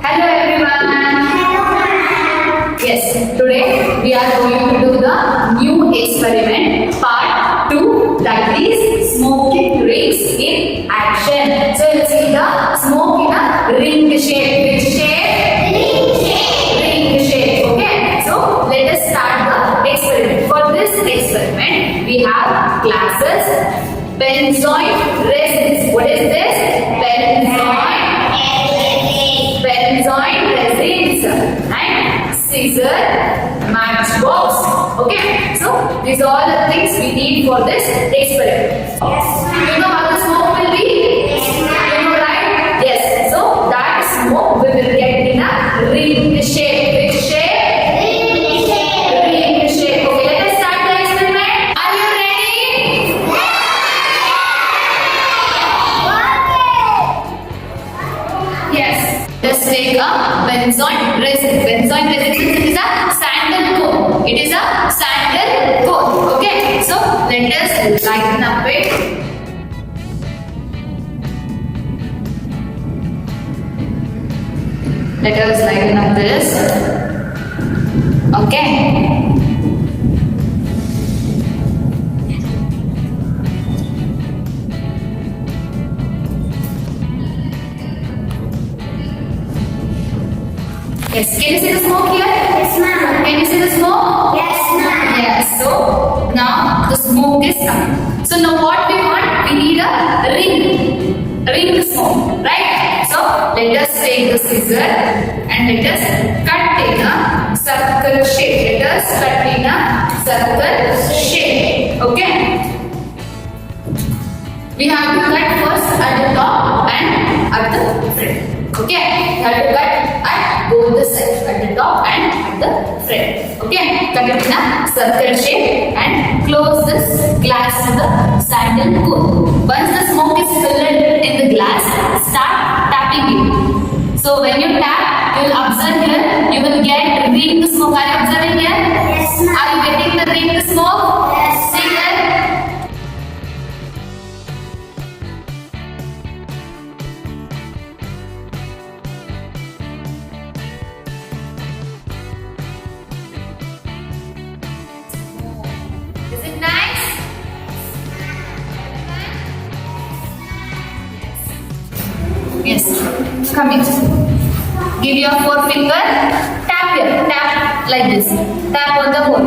Hello everyone. Yes, today we are going to do the new experiment part 2, that is smoking rings in action. So you see the smoke in a ring shape. Which shape? Ring shape. Ring shape. Okay. So let us start the experiment. For this experiment we have glasses, benzoin resins. What is this? Benzoin resins and scissor, matchbox. Okay, so these are all the things we need for this experiment. You know how the smoke will be? You know, right? Yes. So that smoke we will get in a ring shape. Which shape? Ring shape. Ring shape. Okay, let us start the experiment. Are you ready? Yes. Let's take a benzoin resin. Benzoin resin is a sandal cone. It is a sandal cone. Okay. So let us lighten up it. Let us lighten up this. Okay. Yes, can you see the smoke here? Yes, ma'am. Can you see the smoke? Yes, ma'am. Yes, so now the smoke is coming. So now what we want? We need a ring smoke, right? So let us take the scissor and let us cut in a circle shape. Let us cut in a circle shape. Okay? We have to cut first at the top and at the front. Okay, we have to cut at both the sides, at the top and at the front. Okay, cut it in a circle shape and close this glass to the sandal cone. Once the smoke is filled in the glass, start tapping it. So when you tap, you will observe here, you will get ring smoke. Are you observing here? Yes, ma'am. Are you getting the ring smoke? Yes. See here? Is it nice? Yes. Come here. Give your forefinger. Tap here. Tap like this. Tap on the hole.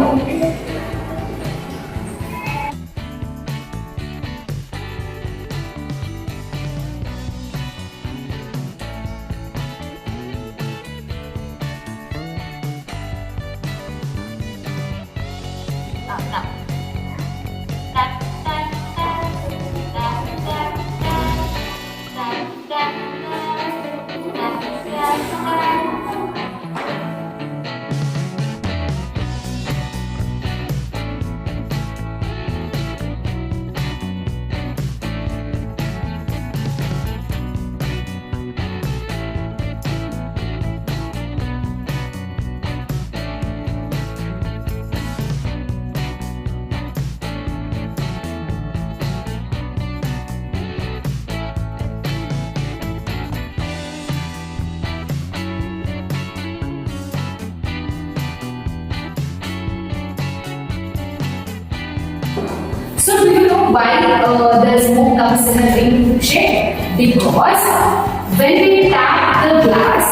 Now. Tap, tap, tap, tap, tap, tap, tap, tap, tap, tap, tap, tap. So do you know why the smoke comes in a ring shape? Because when we tap the glass,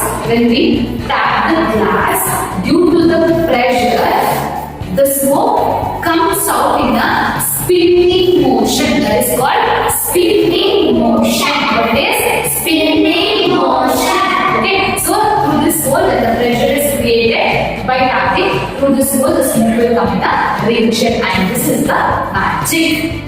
due to the pressure, the smoke comes out in a spinning motion. That is called spinning motion. What is spinning motion? Okay, so through this hole, the pressure is created by tapping. Through this hole, the smoke will come in a ring shape, and this is the magic.